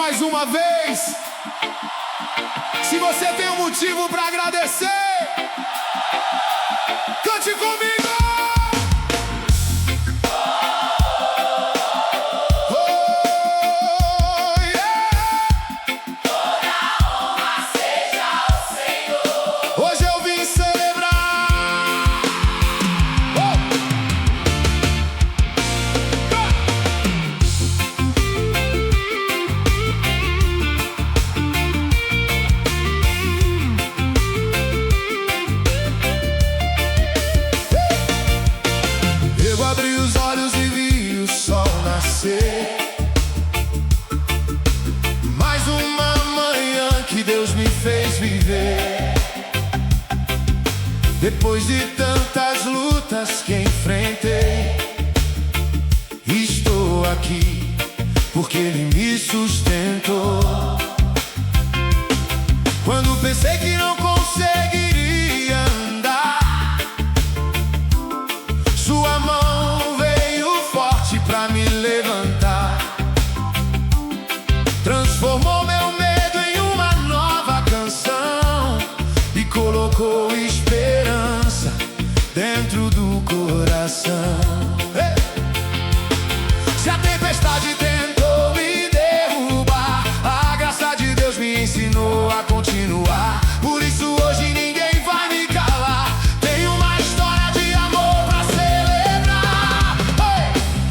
mais uma vez. Se você tem um motivo pra agradecer, cante comigo! Mais uma manhã que Deus me fez viver. Depois de tantas lutas que enfrentei, estou aqui porque Ele me sustentou. Quando pensei que não conseguiria andar, Sua mão veio forte pra me levantar. Transformou meu medo em uma nova canção e colocou esperança dentro do coração. Se a tempestade tentou me derrubar, a graça de Deus me ensinou a continuar. Por isso hoje ninguém vai me calar. Tenho uma história de amor pra celebrar.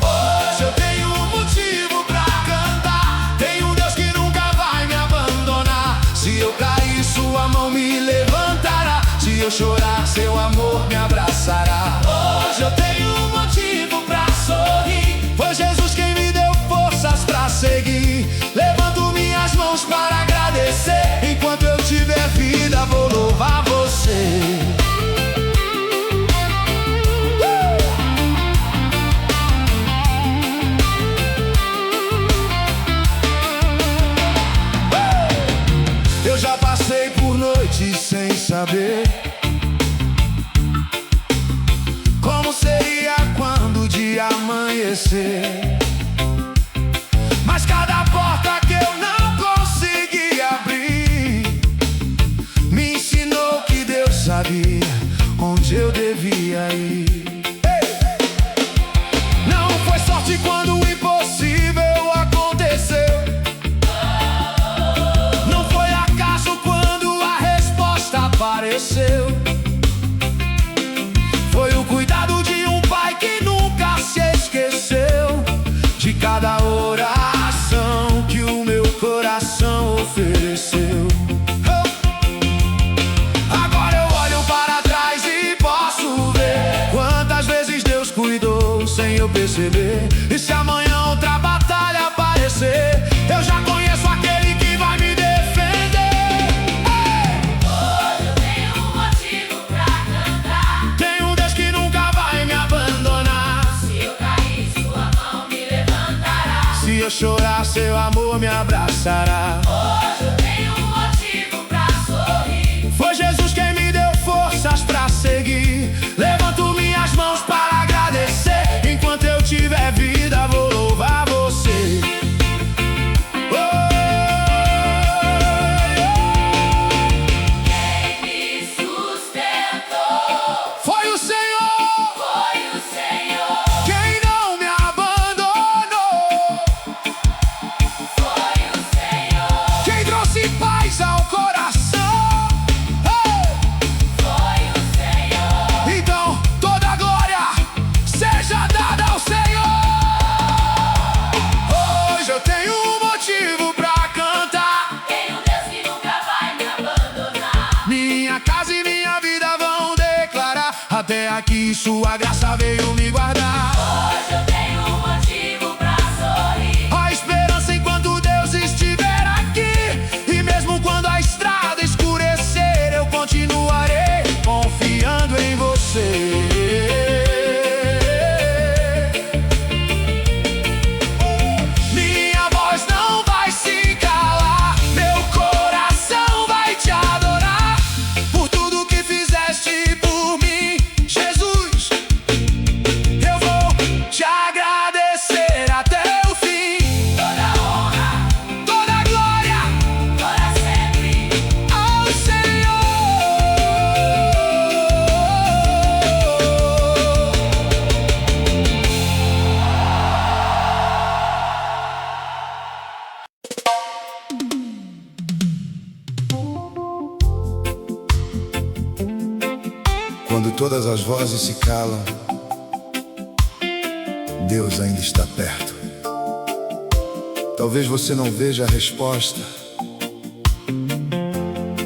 Hoje eu tenho um motivo pra cantar. Tenho um Deus que nunca vai me abandonar. Se eu cair, Sua mão me levantará. Se eu chorar, Seu amor me abraçará. Hoje eu tenho um motivo pra sorrir. Foi Jesus quem me deu forças pra seguir. Levanto minhas mãos para agradecer. Enquanto eu tiver vida, vou louvar Você. Eu já passei por noites sem saber como seria quando o dia amanhecer. Mas cada porta que eu não consegui abrir me ensinou que Deus sabia onde eu devia ir. Não foi sorte quando o impossível aconteceu. Não foi acaso quando a resposta apareceu. Foi o cuidado de um pai que nunca se esqueceu de cada oração que o meu coração ofereceu. Agora eu olho para trás e posso ver quantas vezes Deus cuidou sem eu perceber. E se amanhã outra batalha aparecer, eu já conheço aquele que vai me defender. Hoje eu tenho um motivo pra cantar. Tem um Deus que nunca vai me abandonar. Se eu cair, Sua mão me levantará. Se eu chorar, Seu amor me abraçará. Hoje eu tenho um motivo pra sorrir. Foi Jesus quem me deu forças pra seguir. Levanto minhas mãos para agradecer. Enquanto eu tiver vida, vou louvar Você. Quem me sustentou Foi o Senhor, foi o Senhor. quem não me abandonou. Foi o Senhor. Quem trouxe paz ao coração. Foi o Senhor. Então toda a glória seja dada ao Senhor. Hoje eu tenho um motivo pra cantar. Tem um Deus que nunca vai me abandonar. Minha casa e minha vida vão declarar. Até aqui Sua graça veio me guardar. Hoje eu tenho um motivo pra sorrir. A esperança enquanto Deus estiver aqui. E mesmo quando a estrada escurecer, eu continuarei confiando em Você. Minha voz não vai se calar. Meu coração vai Te adorar. Por tudo que fizeste por mim, Jesus, eu vou Quando todas as vozes se calam, Deus ainda está perto. Talvez você não veja a resposta,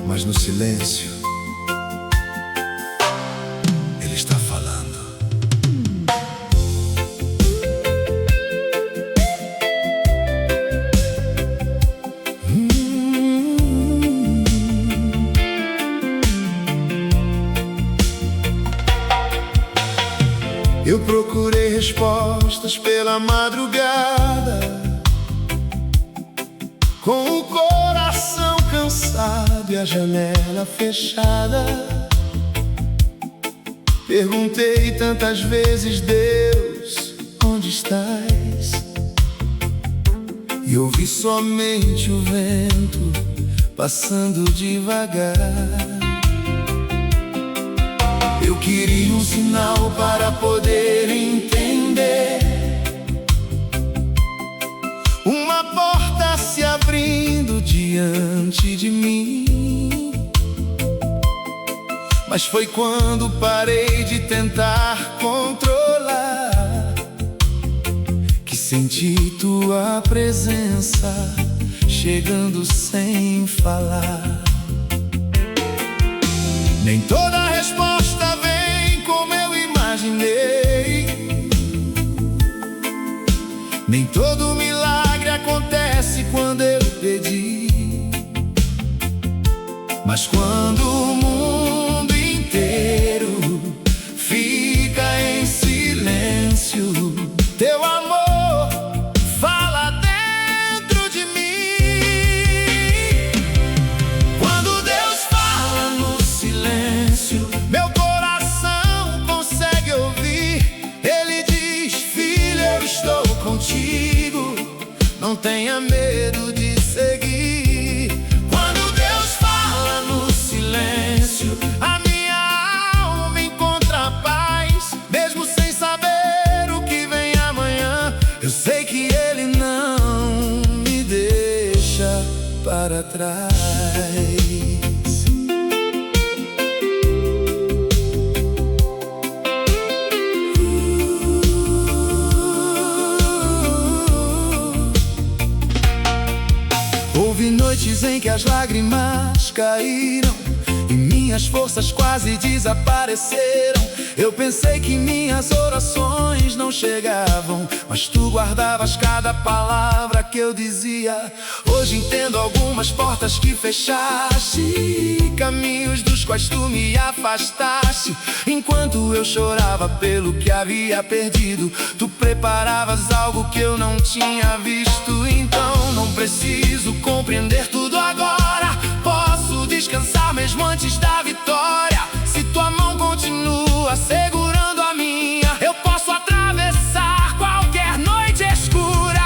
mas no silêncio Ele está falando. Eu procurei respostas pela madrugada, com o coração cansado e a janela fechada. Perguntei tantas vezes: Deus, onde estás? E ouvi somente o vento passando devagar. Eu queria um sinal para poder entender, uma porta se abrindo diante de mim. Mas foi quando parei de tentar controlar que senti tua presença chegando sem falar. Nem toda resposta vem como eu imaginei, nem todo milagre acontece quando eu pedi. Mas quando o mundo inteiro fica em silêncio, teu amor fala dentro de mim. Quando Deus fala no silêncio, meu coração consegue ouvir. Ele diz: filho, eu estou contigo, não tenha medo de seguir. Quando Deus fala no silêncio, a minha alma encontra paz. Mesmo sem saber o que vem amanhã, eu sei que Ele não me deixa para trás. Houve noites em que as lágrimas caíram e minhas forças quase desapareceram. Eu pensei que minhas orações não chegavam, mas tu guardavas cada palavra que eu dizia. Hoje entendo algumas portas que fechaste, caminhos dos quais tu me afastaste. Enquanto eu chorava pelo que havia perdido, tu preparavas algo que eu não tinha visto. Então não preciso compreender tudo agora, posso descansar mesmo antes da vitória. Se tua mão continua segurando a minha, eu posso atravessar qualquer noite escura.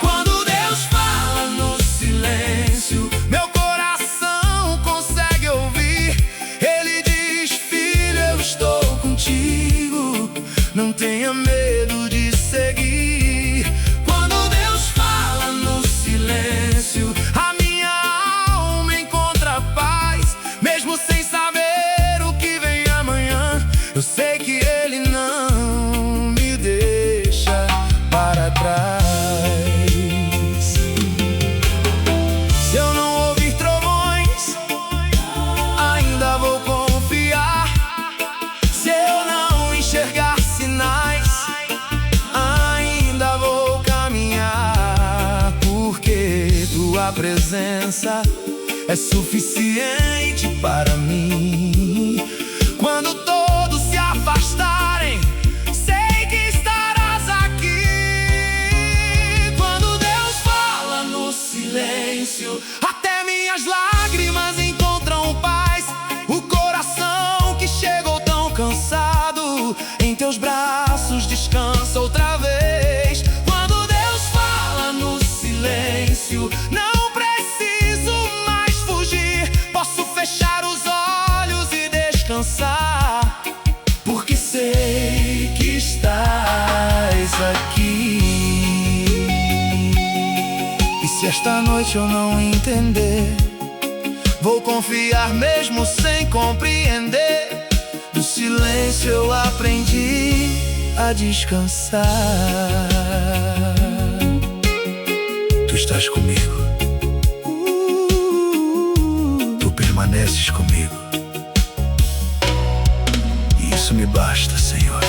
Quando Deus fala no silêncio, meu coração consegue ouvir. Ele diz: filho, eu estou contigo, não tenha medo de seguir. Quando Deus fala no silêncio, a minha alma encontra paz. Mesmo sem saber o que vem amanhã, eu sei que Ele não me deixa para trás. Se eu não ouvir trovões, ainda vou confiar. Se eu não enxergar sinais, ainda vou caminhar. Porque tua presença é suficiente para mim. Quando todos se afastarem, sei que estarás aqui. Quando Deus fala no silêncio, até minhas lágrimas encontram paz. O coração que chegou tão cansado, em teus braços descansa outra vez. Quando Deus fala no silêncio, não preciso mais fugir. Posso fechar os olhos e descansar, porque sei que estás aqui. E se esta noite eu não entender, vou confiar mesmo sem compreender. silêncio eu aprendi a descansar. Tu estás comigo, tu permaneces comigo, e isso me basta, Senhor.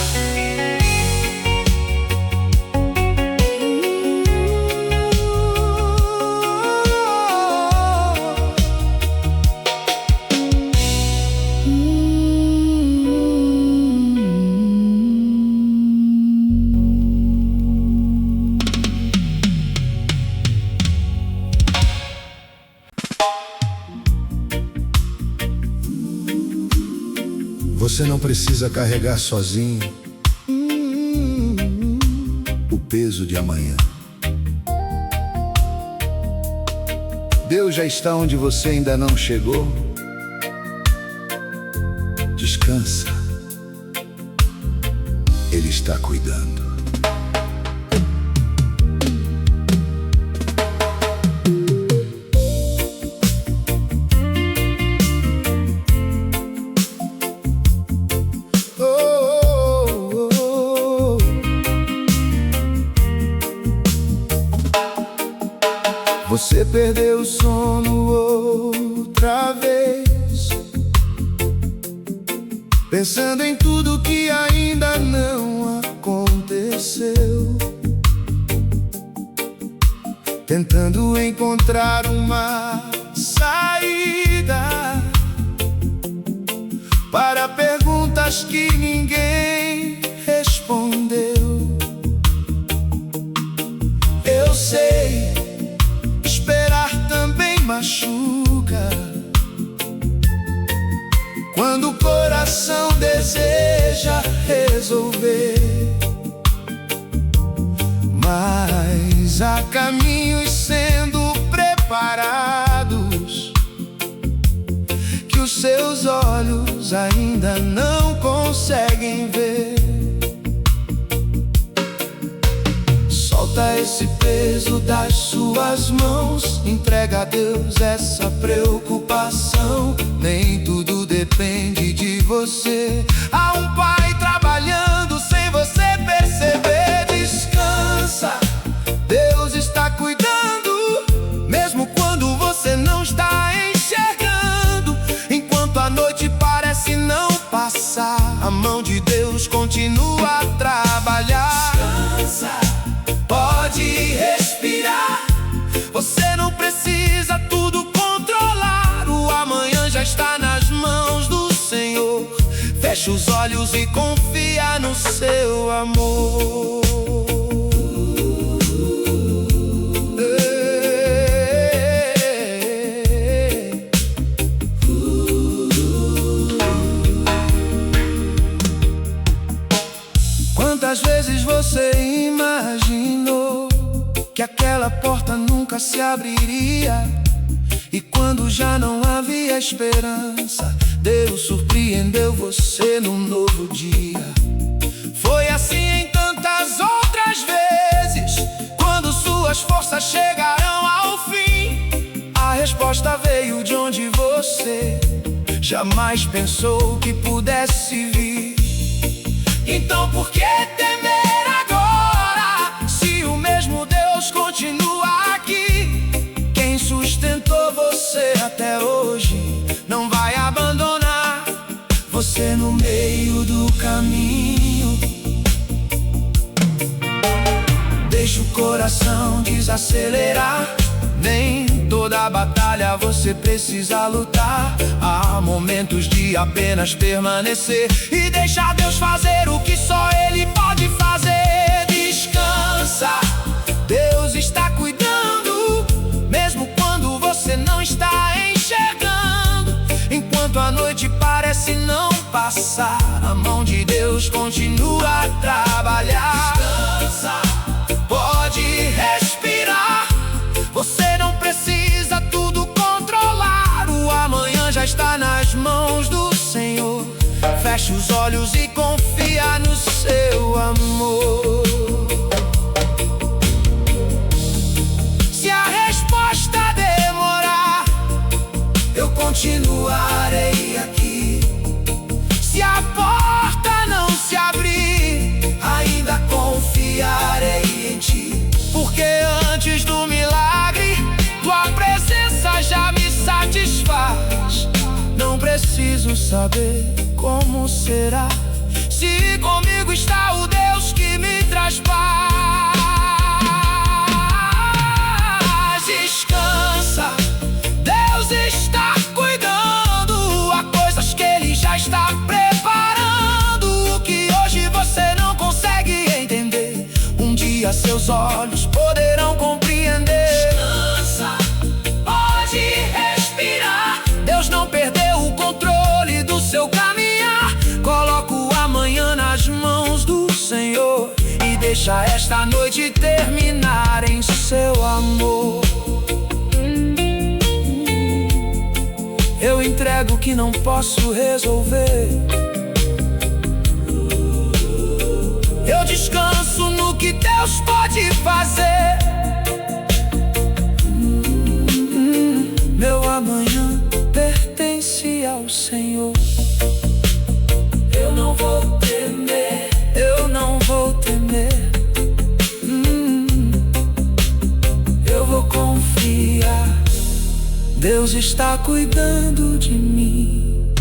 Você não precisa carregar sozinho o peso de amanhã. Deus já está onde você ainda não chegou. Descansa, Ele está cuidando. Você perdeu o sono outra vez, pensando em tudo que ainda não aconteceu, tentando encontrar uma saída para perguntas que ninguém respondeu. Eu sei, machuca quando o coração deseja resolver, mas há caminhos sendo preparados que os seus olhos ainda não conseguem ver. Solta esse peso das suas mãos, entrega a Deus essa preocupação. Nem tudo depende de você. Há um Pai trabalhando sem você perceber. Descansa, Deus está cuidando, mesmo quando você não está enxergando. Enquanto a noite parece não passar, a mão de Deus continua a trabalhar. Descansa, pode respirar, você não precisa tudo controlar. O amanhã já está nas mãos do Senhor. Fecha os olhos e confia no seu amor. Quantas vezes você imaginou que aquela porta nunca se abriria, e quando já não havia esperança, Deus surpreendeu você num novo dia. Foi assim em tantas outras vezes. Quando suas forças chegarão ao fim, a resposta veio de onde você jamais pensou que pudesse vir. Então por que temer agora, se o mesmo Deus continua aqui? Quem sustentou você até hoje não vai abandonar você no meio do caminho. Deixa o coração desacelerar. Nem toda batalha você precisa lutar. Há momentos de apenas permanecer e deixar Deus fazer o que só Ele pode fazer. Descansa, Deus está cuidando, mesmo quando você não está enxergando. Enquanto a noite parece não passar, a mão de Deus continua a trabalhar. Descansa, pode respirar, você não precisa tudo controlar. O amanhã já está nas mãos do Senhor. Feche os olhos e confia no seu amor. Se a resposta demorar, eu continuarei aqui. Se a porta confiarei em ti. Porque antes do milagre, tua presença já me satisfaz. Não preciso saber como será, se comigo está o Deus que me traz paz. Descansa, Deus está cuidando, há coisas que Ele já está preparando, o que hoje você não consegue entender, um dia seus olhos poderão compreender. Descansa, pode respirar, Deus não perdeu o controle do seu caminhar. Coloca o amanhã nas mãos do Senhor e deixa esta noite terminar em seu amor. Eu entrego o que não posso resolver, eu descanso no que Deus pode fazer. Meu amanhã pertence ao Senhor. Eu não vou temer, eu não vou temer. Eu vou confiar, Deus está cuidando de mim.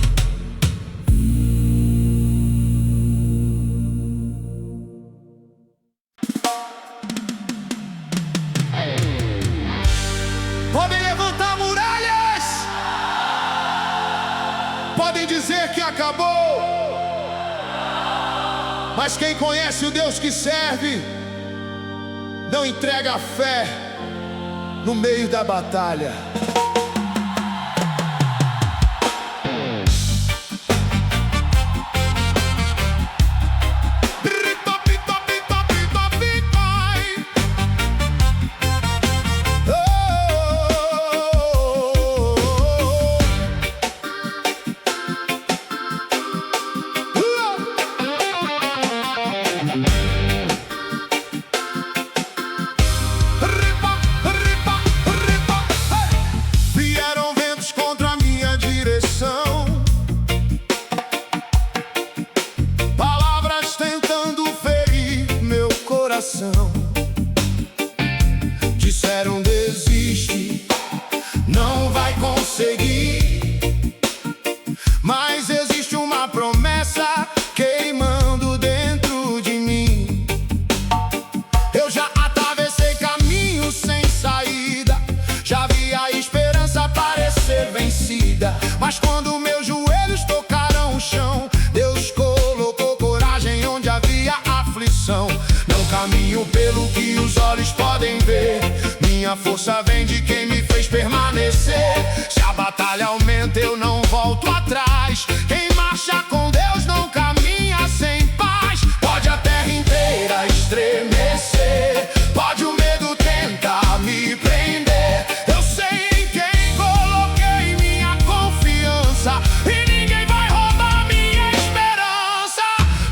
Podem levantar muralhas, podem dizer que acabou, mas quem conhece o Deus que serve não entrega a fé no meio da batalha. Vieram ventos contra a minha direção, palavras tentando ferir meu coração. Disseram desiste, não vai conseguir, mas existe uma promessa queimando dentro de mim. Eu já atravessei caminhos sem saída, já vi a esperança parecer vencida, mas quando meus joelhos tocaram o chão, Deus colocou coragem onde havia aflição. Não caminho pelo que os olhos podem ver, minha força vem de quem me fez permanecer. Se a batalha aumenta eu não volto atrás, quem marcha com Deus não caminha sem paz. Pode a terra inteira estremecer, pode o medo tentar me prender, eu sei em quem coloquei minha confiança e ninguém vai roubar minha esperança.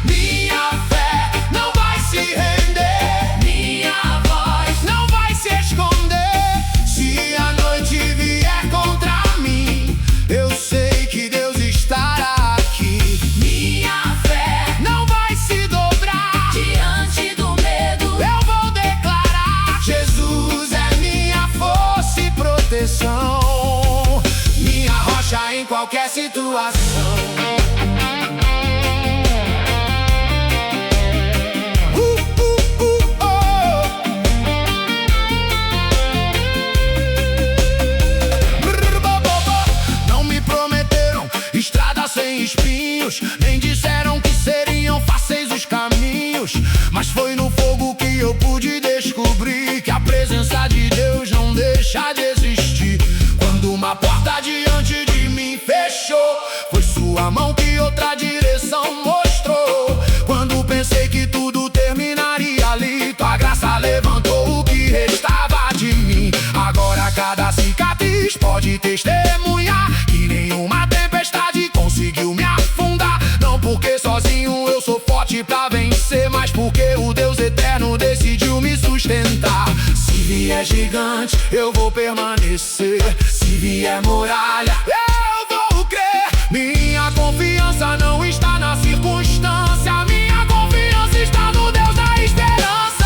Minha fé não vai se render, minha voz não vai se esconder. Se a noite vier contra mim, eu sei que Deus estará aqui. Minha fé não vai se dobrar Diante do medo, eu vou declarar: Jesus é minha força e proteção, minha rocha em qualquer situação. Oh. Não me prometeram estrada sem espinhos, nem disseram que seriam fáceis os caminhos, mas foi no fogo que eu pude descobrir que a presença de Deus não deixa de existir. Quando uma porta diante de mim fechou, foi sua mão que outra direção mostrou. Quando pensei que tudo terminaria ali, tua graça levantou o que restava de mim. Agora cada cicatriz pode testemunhar que nenhuma tempestade conseguiu me afundar. Não porque sozinho eu sou forte pra vencer, mas porque o Deus eterno decidiu me sustentar. Se vier gigante, eu vou permanecer, se vier muralha, eu vou crer. Minha confiança não está na circunstância, minha confiança está no Deus da esperança.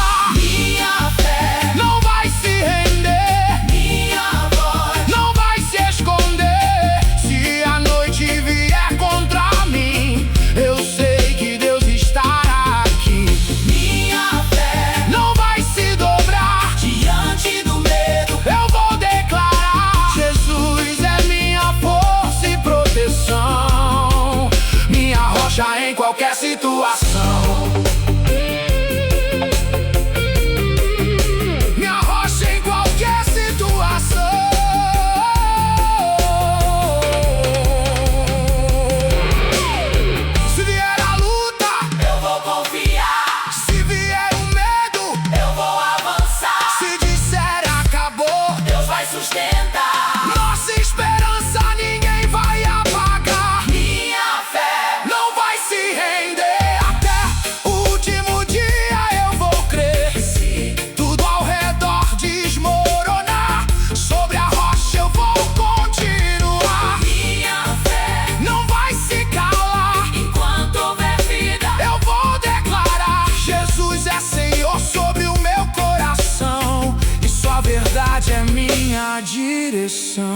direção.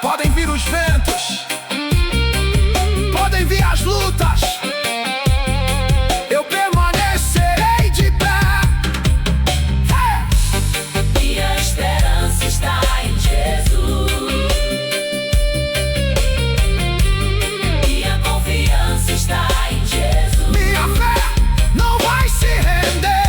Podem vir os ventos, podem vir as lutas, eu permanecerei de pé. Minha esperança está em Jesus. Minha confiança está em Jesus. Minha fé não vai se render.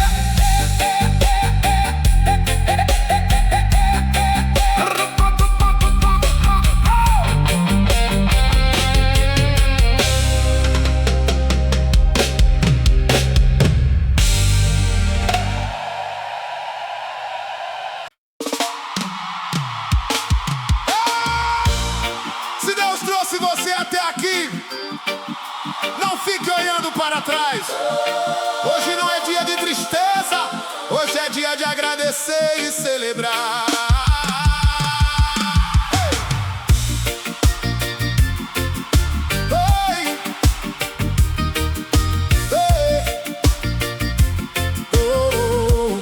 Se Deus trouxe você até aqui, não fique olhando para trás. Hoje não é dia de tristeza, hoje é dia de agradecer e celebrar. Oi. Oi. Oh.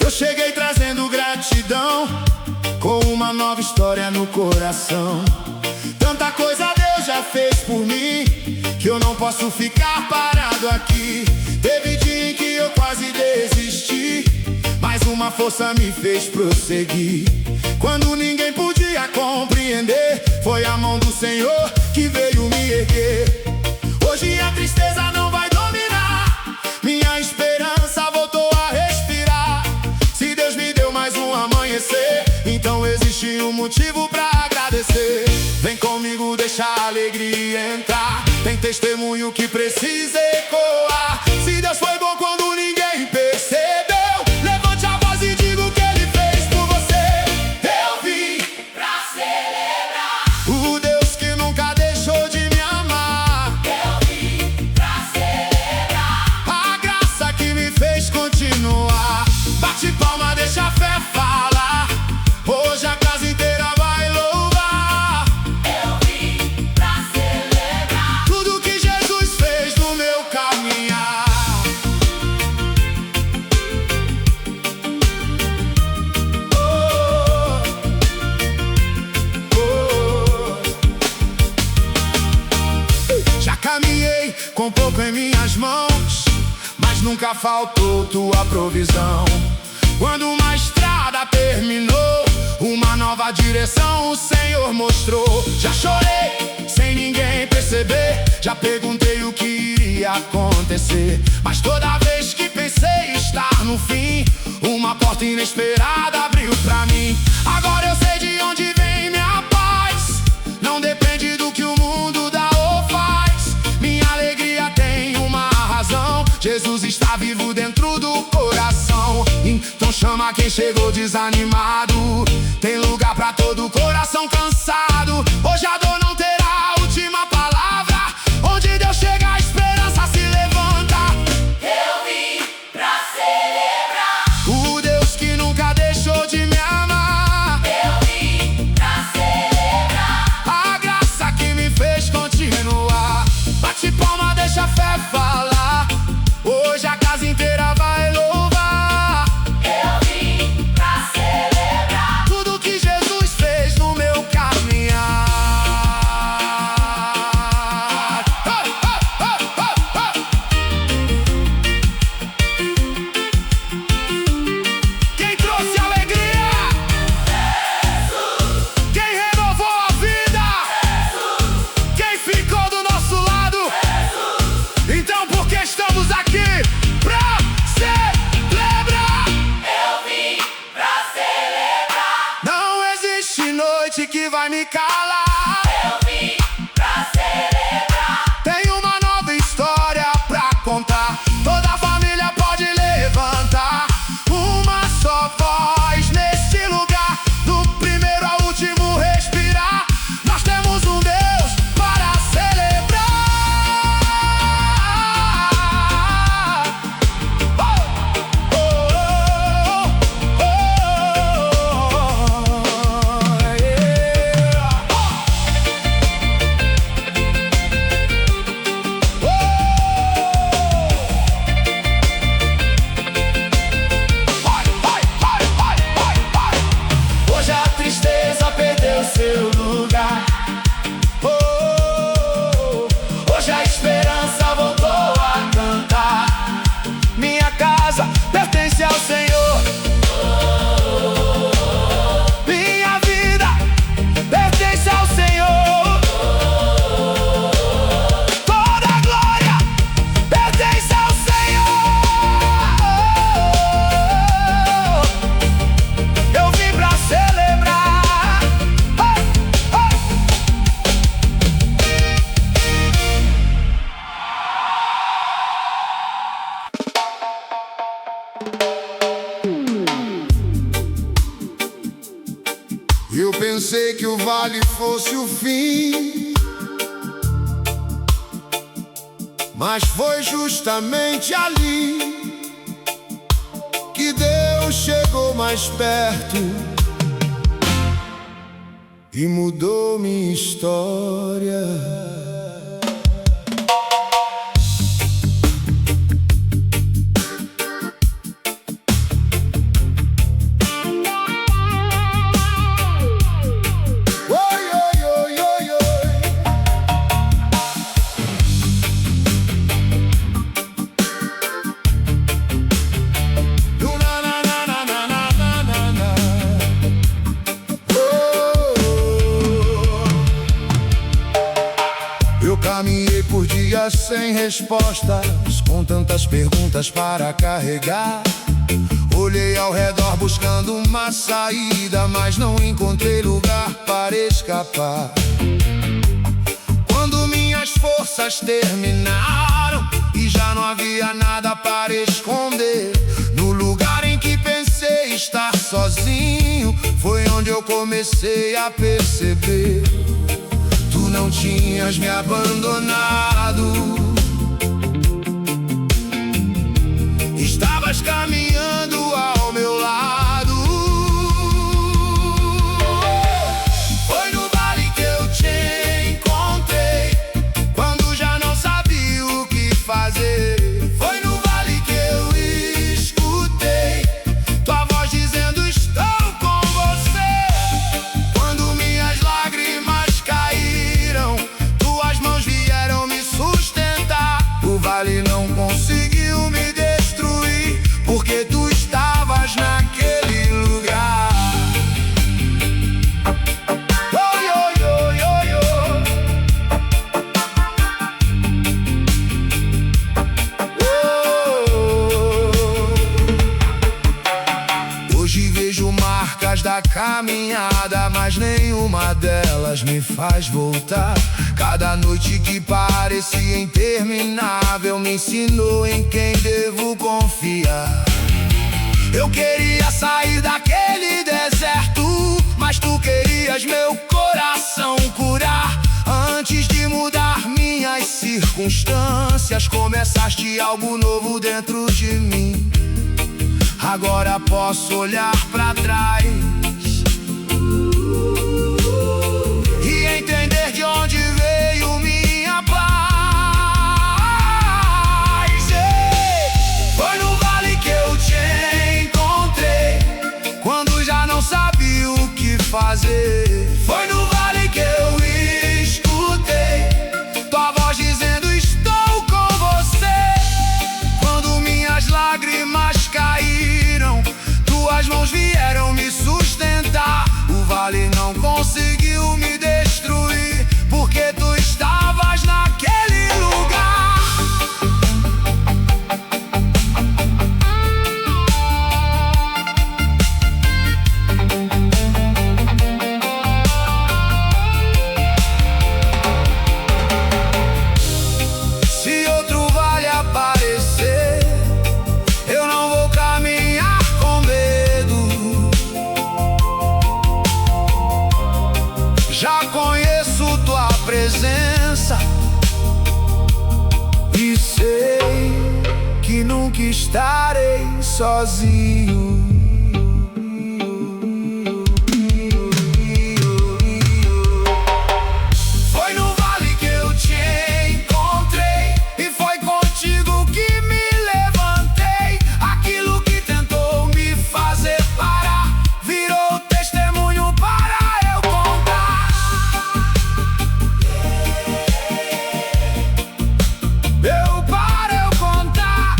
Eu cheguei trazendo gratidão, com uma nova história no coração. Tanta coisa Deus já fez por mim, que eu não posso ficar parado aqui. Teve dia em que eu quase desisti, mas uma força me fez prosseguir. Quando ninguém podia compreender, foi a mão do Senhor que veio me erguer. Hoje a tristeza não vai dominar, minha esperança voltou a respirar. Se Deus me deu mais um amanhecer, então existe um motivo pra agradecer. Vem comigo, deixa a alegria entrar, tem testemunho que precisa ecoar. Se Deus foi bom quando ninguém percebeu, levante a voz e diga o que Ele fez por você. Eu vim Pra celebrar, o Deus que nunca deixou de me amar, eu vim pra celebrar. a graça que me fez continuar. Bate palma, deixa a fé falar, hoje a casa inteira vai louvar. Eu vim pra celebrar, Tudo que Jesus fez no meu caminhar. Oh, oh. Já caminhei com pouco em minhas mãos, mas nunca faltou tua provisão. Quando uma estrada terminou, uma nova direção o Senhor mostrou. Já chorei sem ninguém perceber, já perguntei o que iria acontecer, mas toda vez que pensei estar no fim, uma porta inesperada abriu pra mim. Agora eu sei de onde vem minha paz, não depende do que o mundo dá ou faz. Minha alegria tem uma razão, Jesus está vivo dentro do coração. Então chama quem chegou desanimado, tem lugar pra todo coração cansado. Hoje a dor não terá a última palavra, onde Deus chega a esperança se levanta. eu vim pra celebrar, O Deus que nunca deixou de me amar, eu vim pra celebrar. a graça que me fez continuar. Bate palma, deixa a fé falar, hoje a casa inteira vai louvar. Eu vim pra celebrar, Tudo que Jesus fez no meu caminhar. Quem trouxe alegria? Jesus, Quem renovou a vida? Jesus, Quem ficou do nosso lado? Jesus. Então por que estamos aqui? Pra celebrar. Eu vim pra celebrar, Não existe noite que vai me calar. eu vim pra celebrar. Tem uma nova história pra contar, toda a família pode levantar. Uma só voz neste lugar, do primeiro ao último respirar. Nós temos um Deus para celebrar. Oh, oh, oh, oh, yeah. Eu pensei que o vale fosse o fim, mas foi justamente ali que Deus chegou mais perto e mudou minha história. Eu caminhei por dias sem respostas, com tantas perguntas para carregar. Olhei ao redor buscando uma saída, mas não encontrei lugar para escapar. Quando minhas forças terminaram e já não havia nada para esconder, no lugar em que pensei estar sozinho, foi onde eu comecei a perceber: tu não tinhas me abandonado, estavas caminhando ao meu lado. Foi no vale que eu te encontrei, quando já não sabia o que fazer. Foi no vale que eu escutei tua voz dizendo: estou com você. Quando minhas lágrimas caíram, tuas mãos vieram me sustentar. O vale não conseguiu me destruir, porque tu estavas naquele lugar. Oi, oi, oi, oi, oi. Hoje vejo marcas da caminhada, mas nenhuma delas me faz voltar. Cada noite que parecia interminável me ensinou em quem devo confiar. Eu queria sair daquele deserto, mas tu querias meu coração curar. Antes de mudar minhas circunstâncias, começaste algo novo dentro de mim. Agora posso olhar pra trás e entender de onde veio minha paz. Foi no vale que eu te encontrei, quando já não sabia o que fazer. Foi no vale que eu escutei tua voz dizendo: estou com você. Quando minhas lágrimas caíram, tuas mãos vieram me sustentar. O vale não conseguiu me destruir, porque tu estavas naquele lugar. Se outro vale aparecer, eu não vou caminhar com medo. Já conheço tua presença e sei que nunca estarei sozinho. Foi no vale que eu te encontrei, e foi contigo que me levantei. Aquilo que tentou me fazer parar virou testemunho para eu contar. Para eu contar.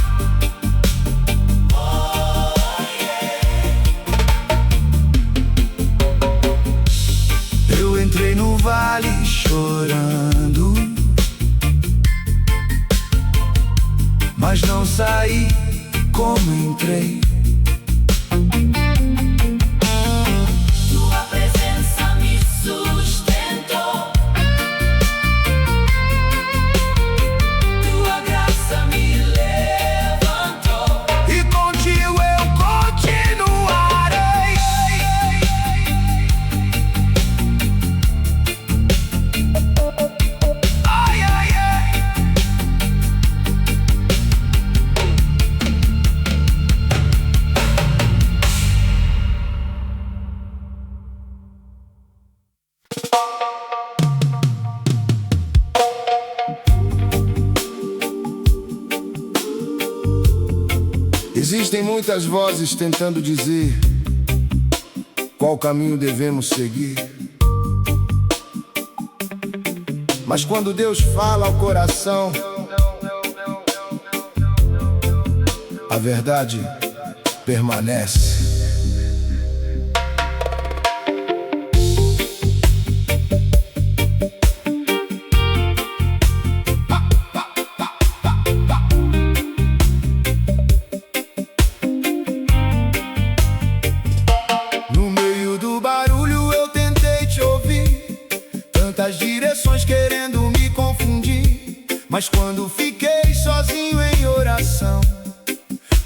Existem muitas vozes tentando dizer qual caminho devemos seguir. Mas quando Deus fala ao coração, a verdade permanece. No meio do barulho eu tentei te ouvir, tantas direções querendo me confundir. Mas quando fiquei sozinho em oração,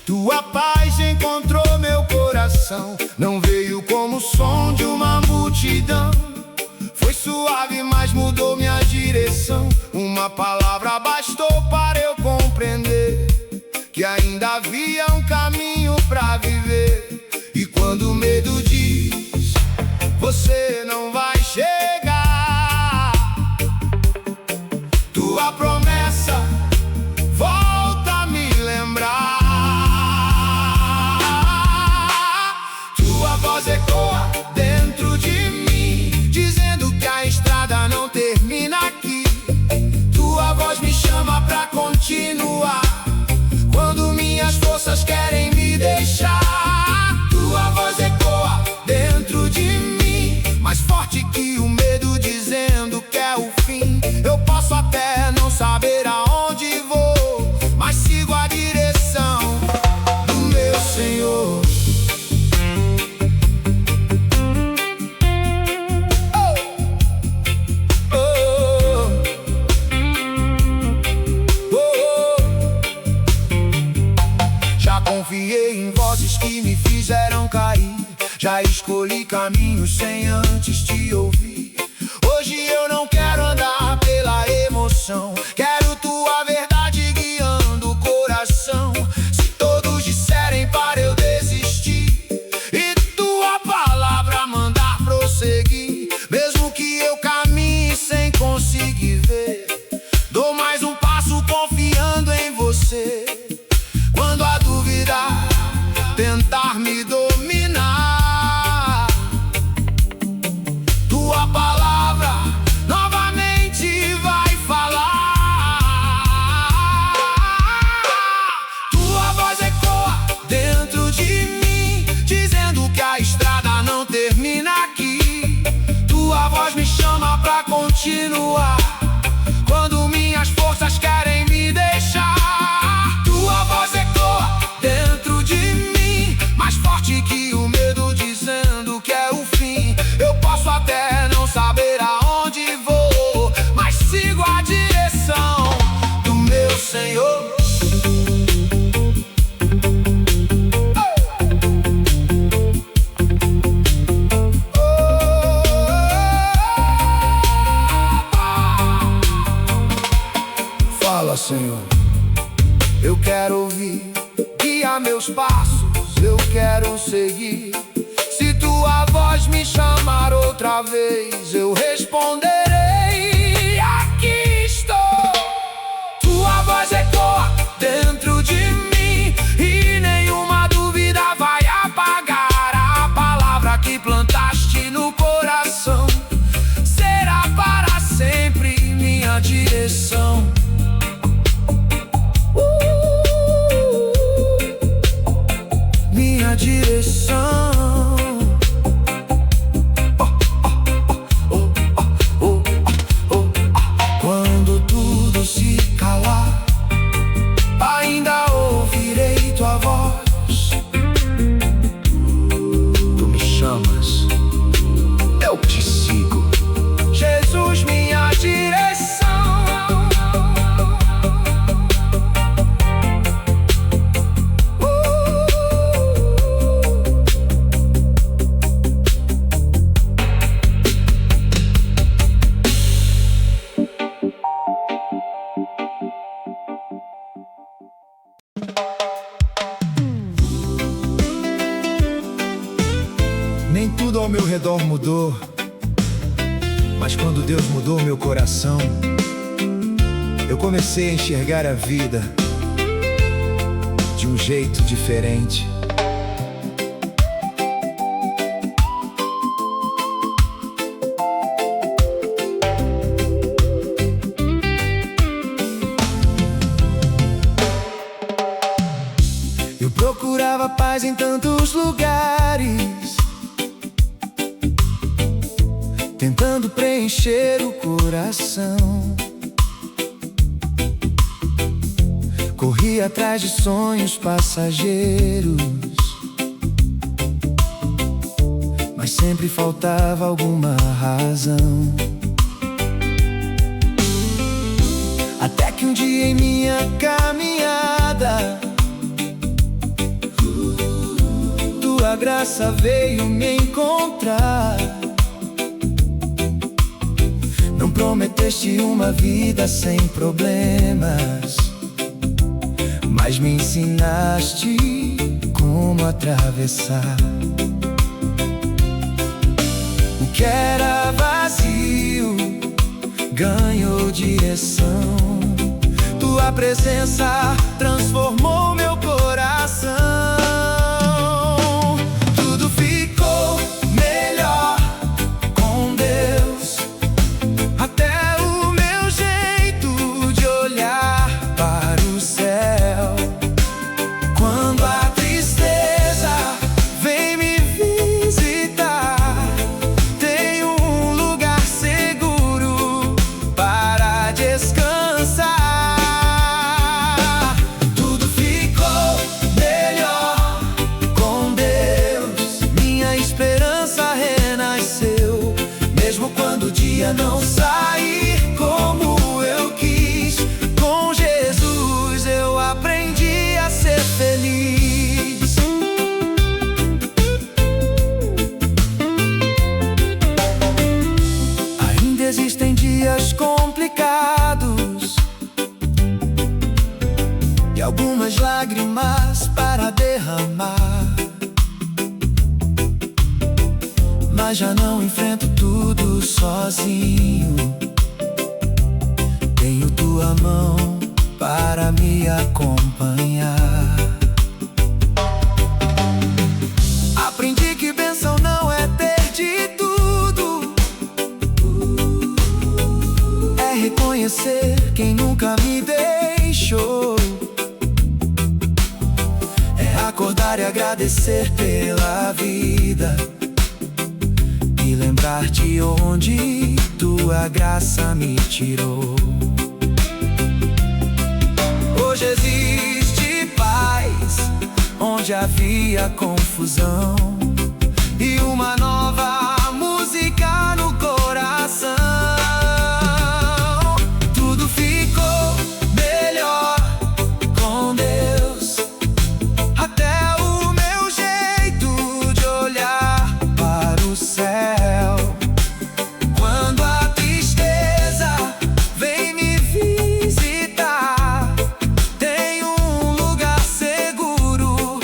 tua paz encontrou meu coração. Não veio como o som de uma multidão, foi suave, mas mudou minha direção. Uma palavra bastou para eu compreender que ainda havia um caminho pra viver. E quando o medo diz, você não vai chegar, tua promessa volta a me lembrar. Tua voz ecoa dentro de mim, dizendo que a estrada não termina aqui. Tua voz me chama pra continuar quando minhas forças querem me deixar. Tua voz ecoa dentro de mim, mais forte que o medo, dizendo que é o fim. Eu posso até não saber aonde vou, mas sigo a direção do meu Senhor. Já confiei em vozes que me fizeram cair, já escolhi caminhos sem antes te ouvir. Hoje eu não quero andar pela emoção, quero tua verdade guiando o coração. Se todos disserem para eu desistir e tua palavra mandar prosseguir, mesmo que eu caminhe sem conseguir ver, dou mais um passo confiando em você. Quando a dúvida tentar me dominar, tua palavra novamente vai falar. Tua voz ecoa dentro de mim, dizendo que a estrada não termina aqui. Tua voz me chama pra continuar quando minhas forças querem me deixar. Tua voz ecoa dentro de mim, mais forte que o medo, dizendo que é o fim. Eu posso até não saber aonde vou, mas sigo a direção do meu Senhor. Fala, Senhor, eu quero ouvir, guia meus passos, eu quero seguir. Se tua voz me chamar outra vez, eu responderei, aqui estou. Tua voz ecoa dentro de mim e nenhuma dúvida vai apagar. A palavra que plantaste no coração será para sempre minha direção. Minha direção. Quando tudo se calar, ainda ouvirei tua voz. Tu me chamas, eu te sigo. Jesus, minha direção. Nem tudo ao meu redor mudou, mas quando Deus mudou meu coração, eu comecei a enxergar a vida de um jeito diferente. Eu procurava paz em tantos lugares, tentando preencher o coração. Corri atrás de sonhos passageiros, mas sempre faltava alguma razão. Até que um dia em minha caminhada, tua graça veio me encontrar. Não prometeste uma vida sem problemas, mas me ensinaste como atravessar. O que era vazio ganhou direção. Tua presença transformou meu coração. Tudo ficou melhor com Deus. Até o meu jeito de olhar para o céu. Quando a tristeza vem me visitar, tenho um lugar seguro para descansar. Tudo ficou melhor com Deus. Minha esperança renasceu, mesmo quando o dia não sair como eu quis. Com Jesus eu aprendi a ser feliz. Ainda existem dias complicados e algumas lágrimas para derramar, mas já não enfrento tudo sozinho. Tenho tua mão para me acompanhar. Aprendi que bênção não é ter de tudo, é reconhecer quem nunca me deixou. É acordar e agradecer pela vida e lembrar de onde tua graça me tirou. Hoje existe paz onde havia confusão e uma nova música no coração. Tudo ficou melhor com Deus. Até o meu jeito de olhar para o céu. Quando a tristeza vem me visitar, tenho um lugar seguro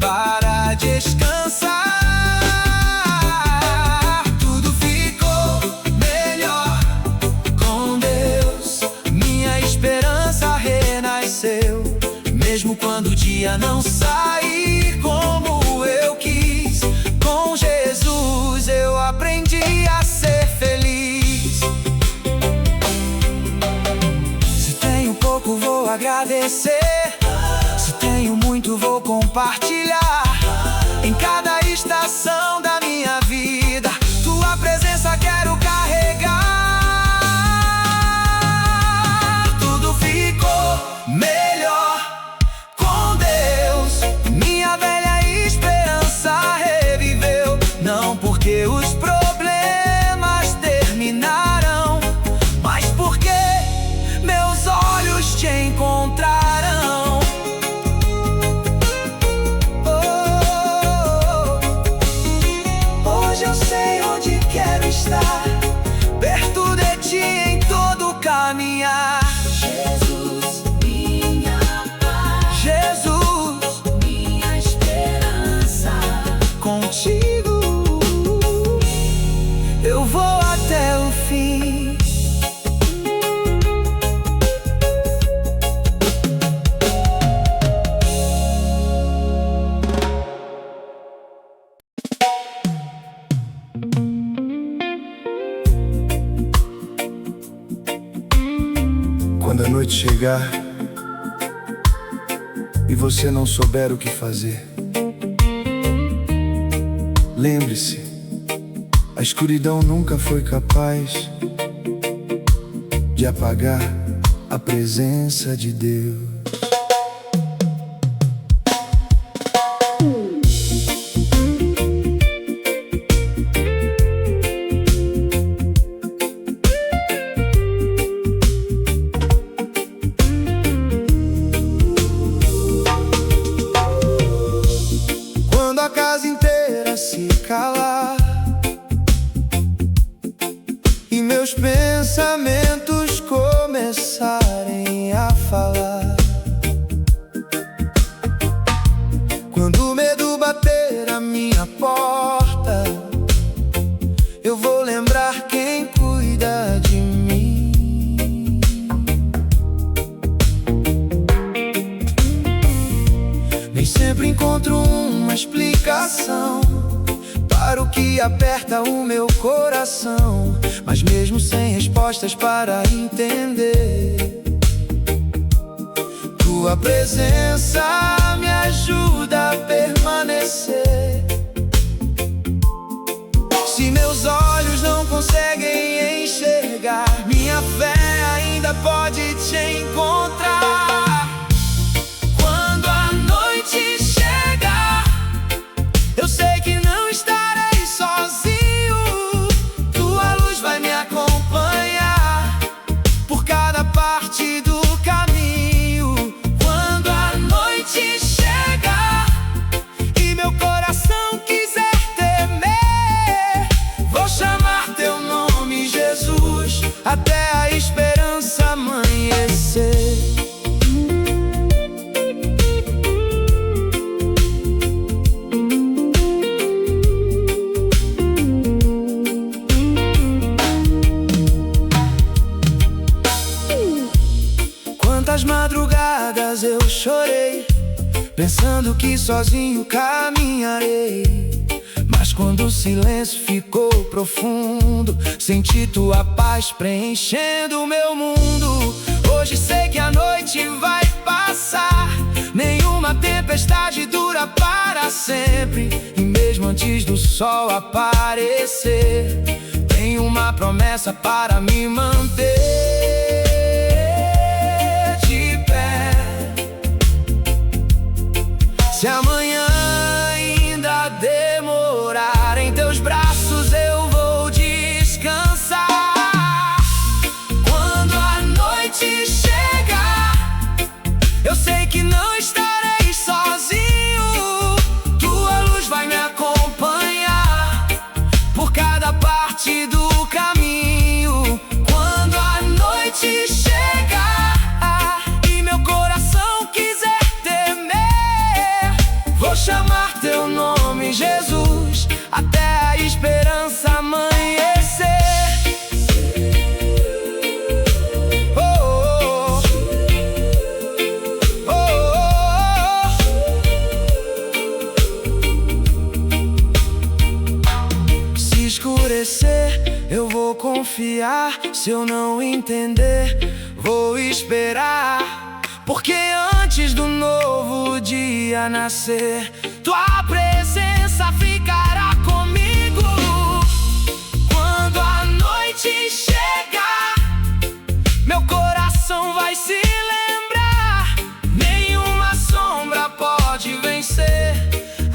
para descansar. Tudo ficou melhor com Deus. Minha esperança renasceu, mesmo quando o dia não sair como eu quis. Com Jesus eu aprendi a ser feliz. Se tenho pouco, vou agradecer. Se tenho muito, vou compartilhar. Em cada estação da minha vida, tua presença quero carregar. Tudo ficou melhor com Deus. Minha velha esperança reviveu. Não porque os problemas terminaram, mas porque meus olhos te encontrarão. Hoje eu sei onde quero estar, perto de ti em todo caminhar. Jesus, minha paz. Jesus, Minha esperança. contigo eu vou até o fim. noite chegar e você não souber o que fazer, lembre-se, a escuridão nunca foi capaz de apagar a presença de Deus. Quando a casa inteira se calar e meus pensamentos começarem a falar, quando o medo bater a minha porta, eu vou lembrar quem cuida de mim. Nem sempre encontro uma explicação para o que aperta o meu coração, mas mesmo sem respostas para entender, tua presença me ajuda a permanecer. Se meus olhos não conseguem enxergar, minha fé ainda pode te encontrar. Quando a noite chegar, eu sei que não estarei sozinho. Tua luz vai me acompanhar por cada parte do caminho. Quando a noite chegar e meu coração quiser temer, vou chamar teu nome, Jesus, até a esperança amanhecer. Quantas madrugadas eu chorei, pensando que sozinho caminharei. Mas quando o silêncio ficou profundo, senti tua paz preenchendo o meu mundo. Hoje sei que a noite vai passar, nenhuma tempestade dura para sempre. E mesmo antes do sol aparecer, tem uma promessa para me manter de pé. Se amanhã ainda demorar, em teus braços eu vou descansar. Quando a noite chegar, eu sei que não estarei sozinho. Tua luz vai me acompanhar por cada parte do caminho. Quando a noite chegar e meu coração quiser temer, vou chamar teu nome, Jesus, até a esperança amanhecer. Oh, oh, oh, oh, oh. Se escurecer, eu vou confiar. Se eu não entender, vou esperar. Porque antes do novo dia nascer, tua presença ficará comigo. Quando a noite chegar, meu coração vai se lembrar. Nenhuma sombra pode vencer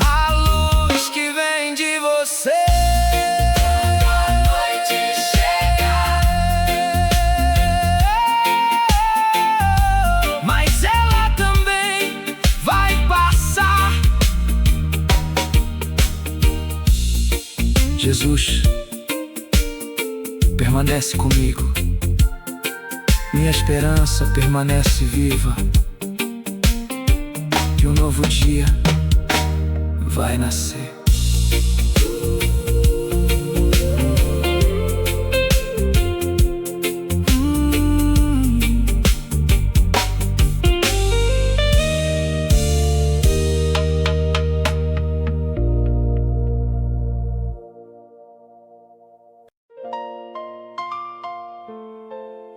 a luz que vem de você. Jesus, permanece comigo, minha esperança permanece viva, e um novo dia vai nascer.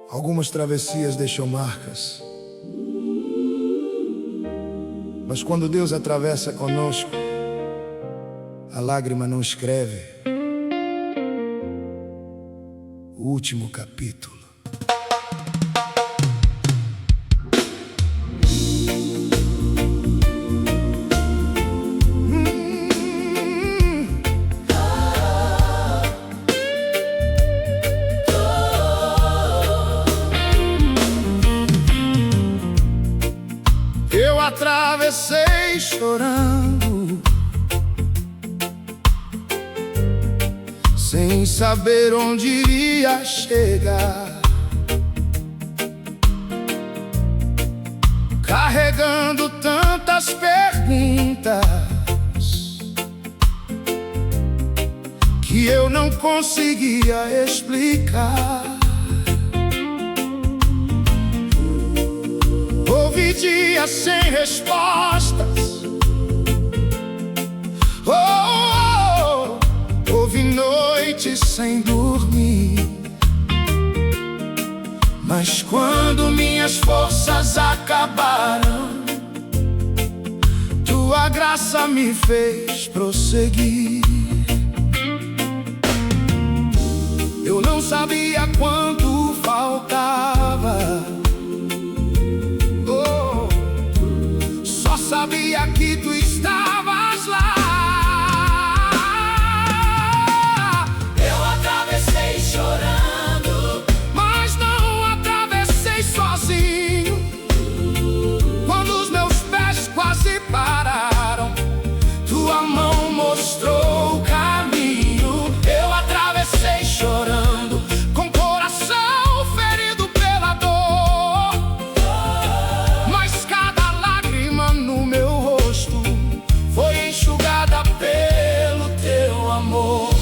Algumas travessias deixam marcas, mas quando Deus atravessa conosco, a lágrima não escreve o último capítulo. Eu atravessei chorando, sem saber onde iria chegar, carregando tantas perguntas que eu não conseguia explicar. Houve dias sem respostas, houve noites sem dormir. Mas quando minhas forças acabaram, tua graça me fez prosseguir. Eu não sabia quanto faltava, sabia que tu estavas lá. Eu atravessei chorando, mas não atravessei sozinho. Quando os meus pés quase pararam, tua mão mostrou o caminho. Eu atravessei chorando, com o coração ferido pela dor, mas cada lágrima no meu rosto foi enxugada pelo teu amor.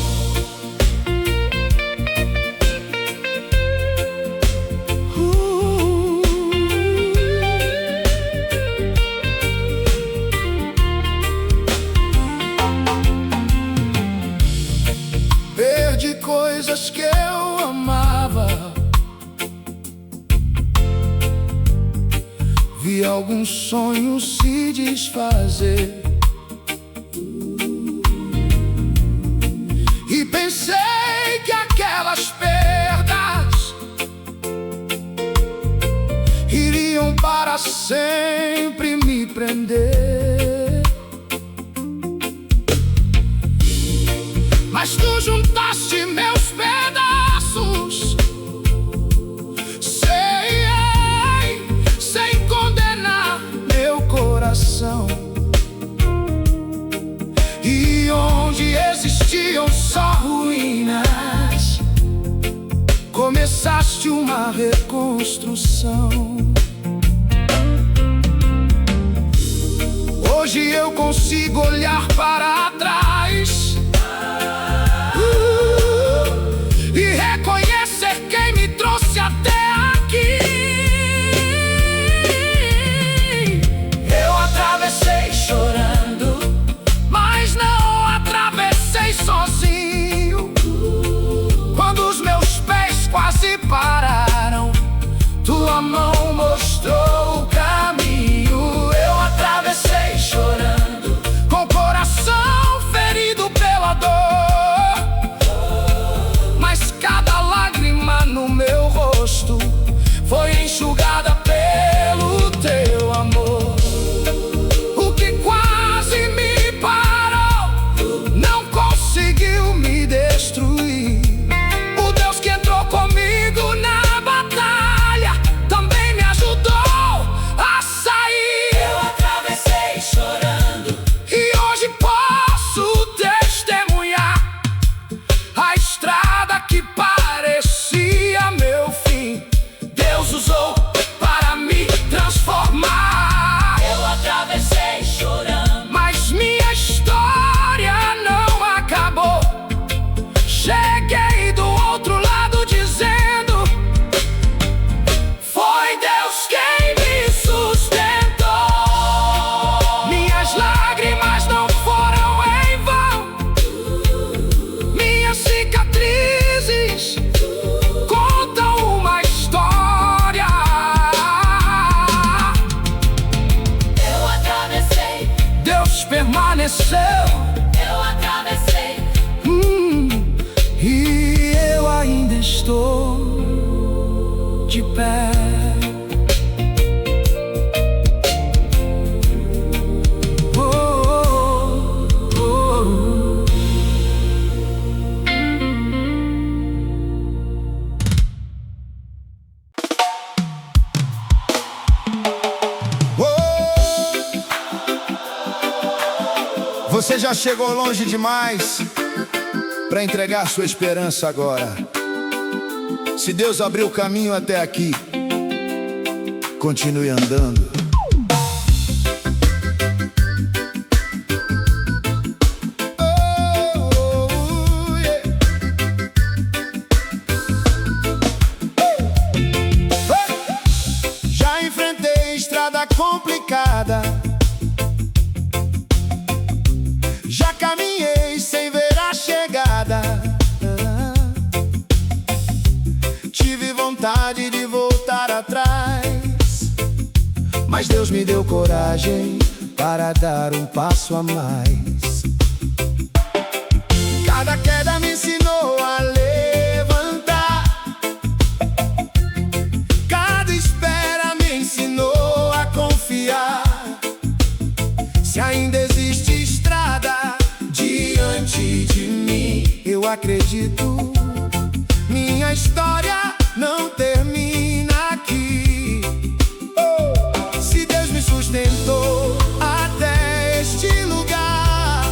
Perdi coisas que eu amava, vi alguns sonhos se desfazer, e pensei que aquelas perdas iriam para sempre me prender. Mas tu juntaste meus pedaços, sem condenar meu coração. E onde existiam só ruínas, começaste uma reconstrução. Hoje eu consigo olhar para trás e reconhecer quem me trouxe até aqui. Eu atravessei chorando, mas não atravessei sozinho. Quando os meus pés quase pararam, tua mão mostrou o caminho. Eu atravessei chorando, com o coração ferido permaneceu. Eu atravessei. E eu ainda estou de pé. Você já chegou longe demais para entregar sua esperança agora. Se Deus abriu o caminho até aqui, continue andando. Já enfrentei estrada complicada, já caminhei sem ver a chegada. Tive vontade de voltar atrás, mas Deus me deu coragem para dar um passo a mais. Cada queda me ensinou a levantar, cada espera me ensinou a confiar. Se ainda existe estrada diante de mim, eu acredito, minha história não termina aqui. Se Deus me sustentou até este lugar,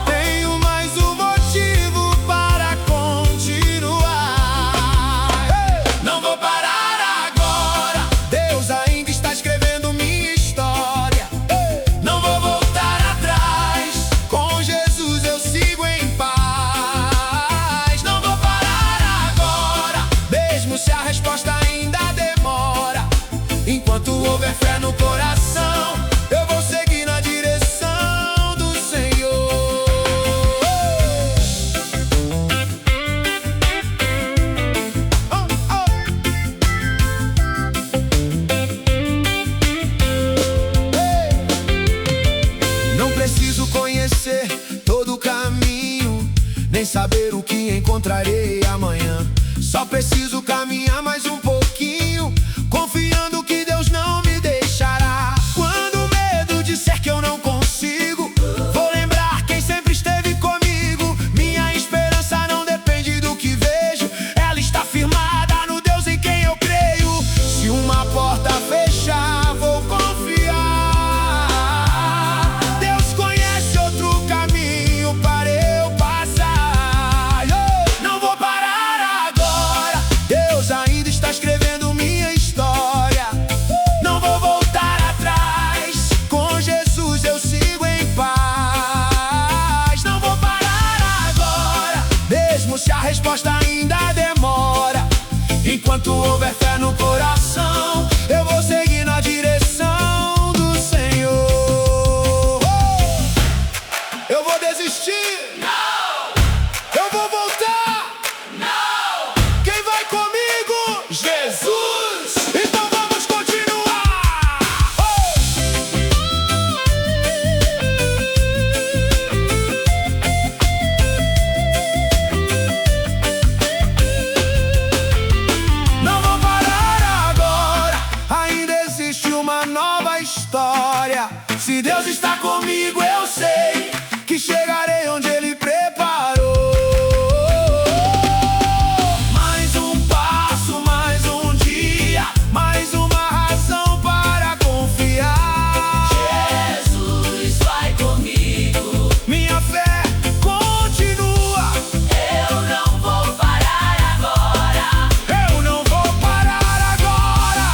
tenho mais um motivo para continuar. Não vou parar agora, Deus ainda está escrevendo minha história. Não vou voltar atrás, com Jesus eu sigo em paz. Não vou parar agora, mesmo se a resposta ainda demora. Enquanto houver fé no coração, eu vou seguir na direção do Senhor. Não preciso conhecer todo o caminho, nem saber o que encontrarei amanhã. Só preciso caminhar mais um pouquinho, confiando que Deus não me deixará. Quando o medo disser que eu não consigo, vou lembrar quem sempre esteve comigo. Minha esperança não depende do que vejo, ela está firmada no Deus em quem eu creio. Se uma porta fechar, vou confiar. Deus conhece outro caminho para eu passar. Não vou parar agora, Deus ainda está escrevendo minha história. Não vou voltar atrás, com Jesus eu sigo em paz. Não vou parar agora, mesmo se a resposta ainda demora. Enquanto houver fé no coração, eu vou seguir na direção do Senhor. Eu vou desistir? Não, Eu vou voltar? não. Quem vai comigo? Jesus! Então vamos continuar! Não vou parar agora, ainda existe uma nova história. Se Deus está comigo, eu sei que chegarei onde Ele preparou. Mais um passo, mais um dia, mais uma razão para confiar. Jesus vai comigo. Minha fé continua, Eu não vou parar agora. eu não vou parar agora.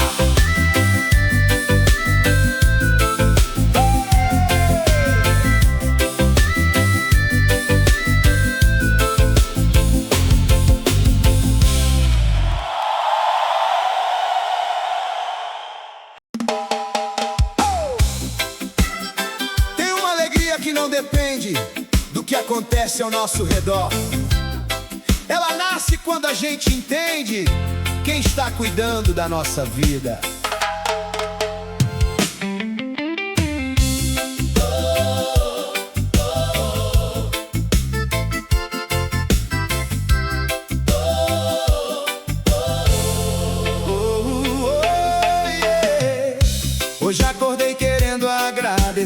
Tem uma alegria que não depende do que acontece ao nosso redor. Ela nasce quando a gente entende quem está cuidando da nossa vida.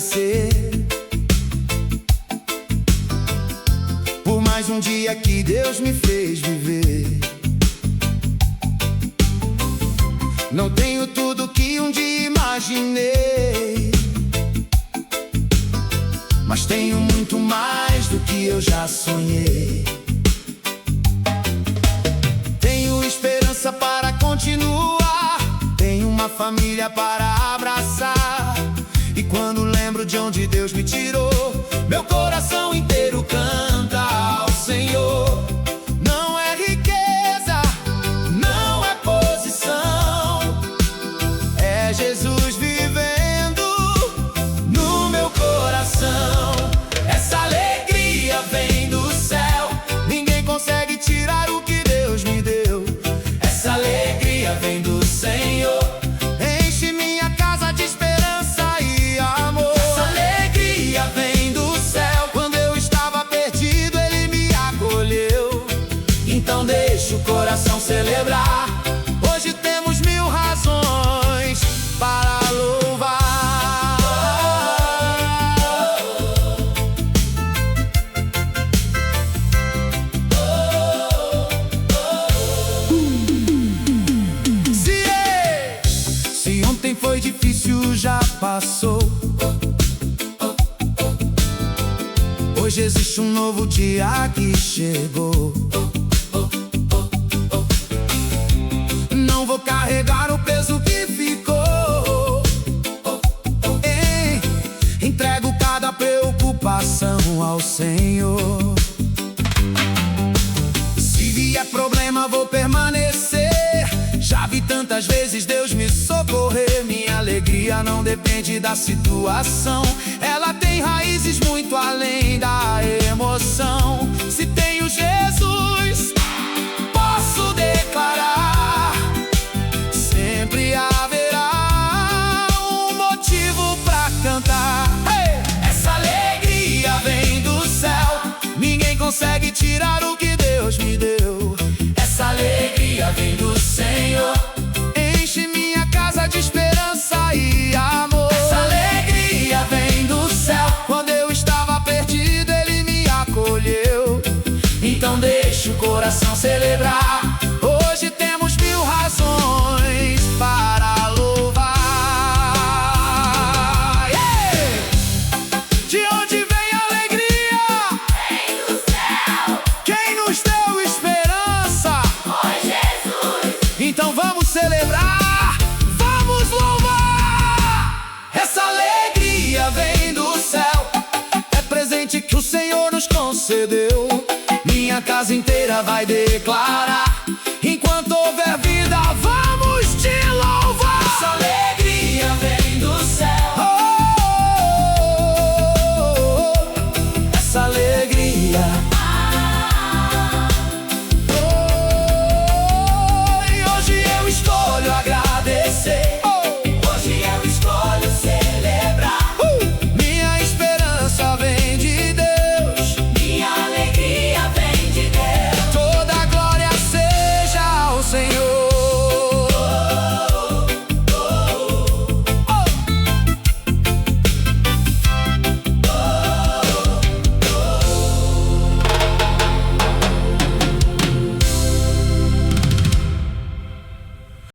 agradecer por mais um dia que Deus me fez viver. Não tenho tudo que um dia imaginei, mas tenho muito mais do que eu já sonhei. Tenho esperança para continuar, tenho uma família para abraçar. E quando lembro de onde Deus me tirou, meu coração inteiro canta ao Senhor. Não é riqueza, não é posição, é Jesus vivendo no meu coração. Essa alegria vem do céu, ninguém consegue tirar o que Deus me deu. Essa alegria vem do Senhor, enche minha casa de esperança e amor. Essa alegria vem do céu, quando eu estava perdido Ele me acolheu. Então deixa o coração celebrar, hoje temos 1000 razões para louvar. Se ontem foi difícil, já passou. Hoje existe um novo dia que chegou. Não vou carregar o peso que ficou. Entrego cada preocupação ao Senhor. Se vier problema, vou permanecer. Já vi tantas vezes Deus me socorrer. Minha alegria não depende da situação, ela tem raízes muito além da emoção. Se tenho Jesus, posso declarar, sempre haverá um motivo pra cantar. Essa alegria vem do céu, ninguém consegue tirar o que Deus me deu. Essa alegria vem do Senhor, enche minha casa de esperança e amor. Essa alegria vem do céu, quando eu estava perdido Ele me acolheu. Então deixa o coração celebrar, hoje temos 1000 razões para louvar. De onde vem a alegria? Vem do céu, Quem nos deu esperança? foi Jesus. Então vamos celebrar, vamos louvar. Essa alegria vem do céu, é presente que o Senhor nos concedeu. Minha casa inteira vai declarar, enquanto houver vida, vamos te louvar. Essa alegria vem do céu, essa alegria